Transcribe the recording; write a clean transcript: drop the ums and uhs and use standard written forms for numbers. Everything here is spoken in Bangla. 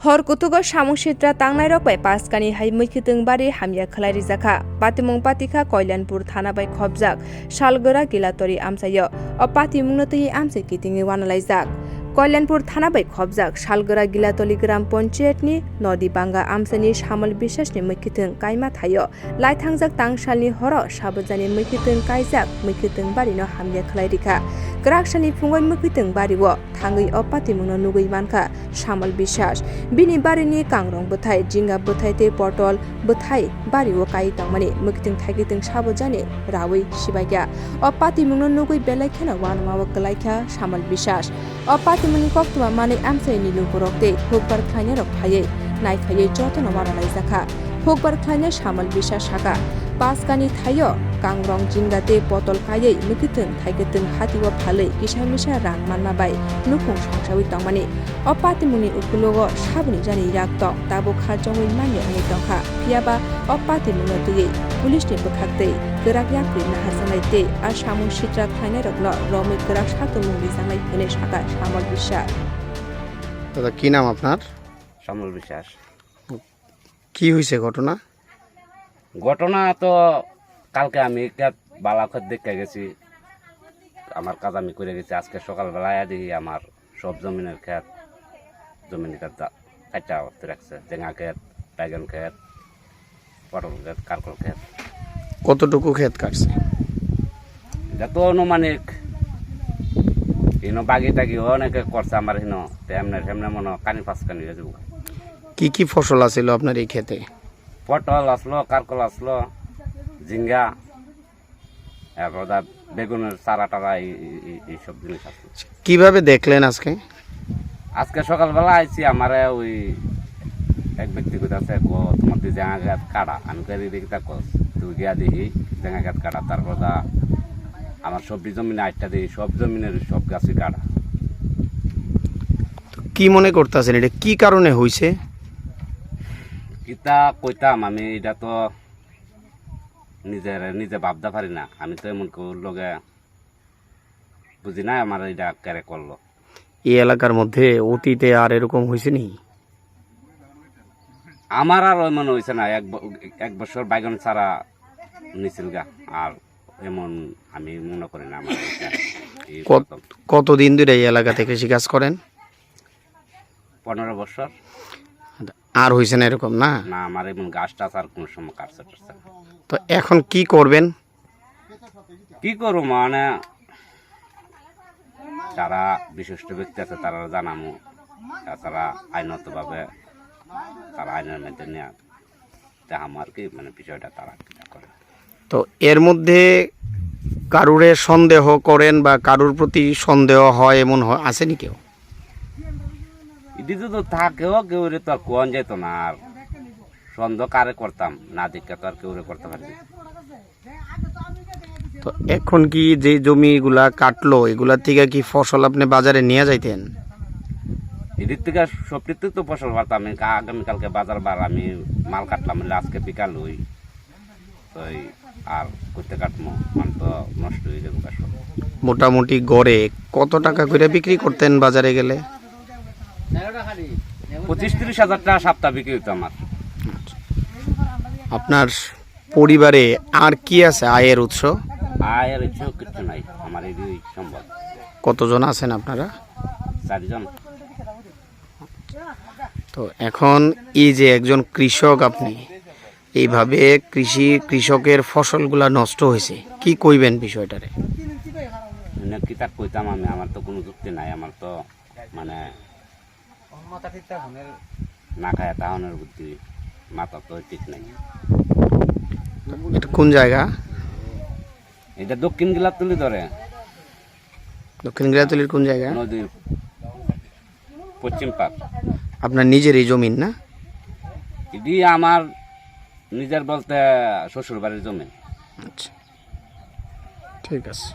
हर कुतुगो सामुसित्रा तांनाय रक बाय पासकानी हाय मैखितों बारि हामिया खलाय रिजाखा पातिमुं पातिखा कल्याणपुर थाना बाय खबजाक सालगोरा गिलातरी आमसायो अ पातिमुंनो तै आमसे कितिंनि वानालायजाक कल्याणपुर थाना बाय खबजाक सालगोरा गिलातली ग्राम पंचायतनि नदी बांगा आमसानि सामल बिसासनि मैखितों कायमा थायो लायथांजाक तांसालनि हर साबजानि मैखितों कायजाक मैखितों बारिनो हामिया खलाय रिखा ग्राकसानि फुंगय मैखितों बारिवो थांगै अ पातिमुंनो नुगै मानखा सामल बिसास बिनि बारिनि कांग्रं बोथाय जिंगा बोथाय ते पटल बोथाय बारिवो काई तांमानि मैखितों थाइगितों साबजानि रावै सिबायग्या अ पातिमुंनो नुगै बेलायखेना वानमावो गलायख्या सामल बिसास अ पातिमुंनि कक्तुवा माने आमसाय निलु बरकते हुकबार खायने रक फायै नायफायै जतन वारालाय जाखा हुकबार खायने सामल बिसास साका पासकानी थायो कांग्रं जिंगाते पटल कायै मैखितों थाइगितों हातिवा फालै किसा मिसा रान मानना बाय नुखुं संसावै तांमानि अ पातिमुंनि उकुलोगो साबनि जानि याक ताबो खाजङै मान्य हाङै दंखा फियाबा अ पातिमुंनो तयै पुलिसनि बोखाक्तै गोराक याक्रि नाहारजानाय ते आ सामुं सित्रा खायनाय रकल रमै गोराक सातमुं बिजानाय फैने साका सामल বিশ্বাস। দাদা কি নাম আপনার? সামল বিশ্বাস। কি হয়েছে ঘটনা? ঘটনা তো কালকে আমি বালাখত দেখতে গেছি, আমার কাজ আমি করে গেছি। আজকে সকালবেলায় দেখি আমার সব জমিনের ক্ষেত কাটা রাখছে, জেঙা ক্ষেত, বাইগন ক্ষেত, পটল ক্ষেত, কারকল ক্ষেত। কতটুকু ক্ষেত কাটছে? এটা তো অনুমানিক বাগি টাগি অনেকে করছে আমার তেমনে মনে কানি পাঁচ কানি হয়ে যাবো। কি কি ফসল আছিল আপনার এই ক্ষেতে? পটল আসলো, কারকল আসলো, ঝিঙ্গা, এরপর বেগুনের চারা টারা এইসব জিনিস আসলো। কিভাবে দেখলেন আজকে? আজকে সকালবেলা আইছি, আমার ওই এক ব্যক্তি কোথাছে তোমার দিয়ে জেঙা গাছ কাটা, আমি দেখি তা কস তুই গিয়া দেখি জেঙা গাছ কাটা। তারপর আমার সবজি জমিনে আটটা দেখি সব জমিনের সব গাছই কাটা। কি মনে করতেছেন এটা কি কারণে হয়েছে? কিতা কইতাম আমি, এটা তো নিজে ভাবতে পারি না। আমি তো এমন লগে বুঝি না আমার এটা কেরে করলো। এই এলাকার মধ্যে অতীতে আর এরকম হয়েছে নি? আমার আর এমন হয়েছে না। এক বছর বাইগন ছাড়া নিছিল গা, আর এমন আমি মনে করি না। আমার কতদিন ধরে এই এলাকাতে কৃষিকাজ করেন? 15 বছর। আর হয়েছে না এরকম? না না, আমার এমন গাছ টাছ আর কোনো সময় কাটছে টাটছে। তো এখন কি করবেন? কি করবো মানে যারা বিশিষ্ট ব্যক্তি আছে তারা জানামো, তাছাড়া আইনত ভাবে তারা আইনের মধ্যে নেওয়া দেখামো আর কি, মানে বিষয়টা তারা করে। তো এর মধ্যে কারুরে সন্দেহ করেন বা কারুর প্রতি সন্দেহ হয় এমন আসেনি কেউ? এটি তো থাকেও কেউ তো আর কোন যেত না, আর সন্দেহ কারে করতাম না দেখে তো আর কেউ করতে পারি। তো এখন কি যে জমিগুলা কাটলো এগুলা থেকে কি ফসল আপনি বাজারে নিয়ে যাইতেন? এদিক থেকে সবটির থেকে তো ফসল পারতাম। আগামীকালকে বাজার বার, আমি মাল কাটলাম আজকে বিকাল হই তো আর করতে কাটবো, মানে তো নষ্ট হয়ে যাবে। মোটামুটি গড়ে কত টাকা করে বিক্রি করতেন বাজারে গেলে? 25-30 হাজার টাকা সপ্তাহ বিক্রি হতো আমার। আপনার পরিবারে আর কি আছে আয়ের উৎস? আয়ের উৎস কিছু নাই, আমার এই সম্ভব। কতজন আছেন আপনারা? 4 জন। তো এখন এই যে একজন কৃষক, আপনি এইভাবে কৃষকের ফসলগুলা নষ্ট হয়েছে, কি কইবেন বিষয়টারে? কি তা কইতাম আমি, আমার তো কোনো যুক্তি নাই। আমার তো মানে না খায় তাহনের বুদ্ধি, মাথা তো ঠিক নাই। এটা কোন জায়গা? এটা দক্ষিণ গিলাতলি ধরে। দক্ষিণ গিলাতলির কোন জায়গা? নদীর পশ্চিম পার। আপনার নিজের এই জমিন না? এটি আমার নিজের বলতে শ্বশুর বাড়ির জমি। আচ্ছা, ঠিক আছে।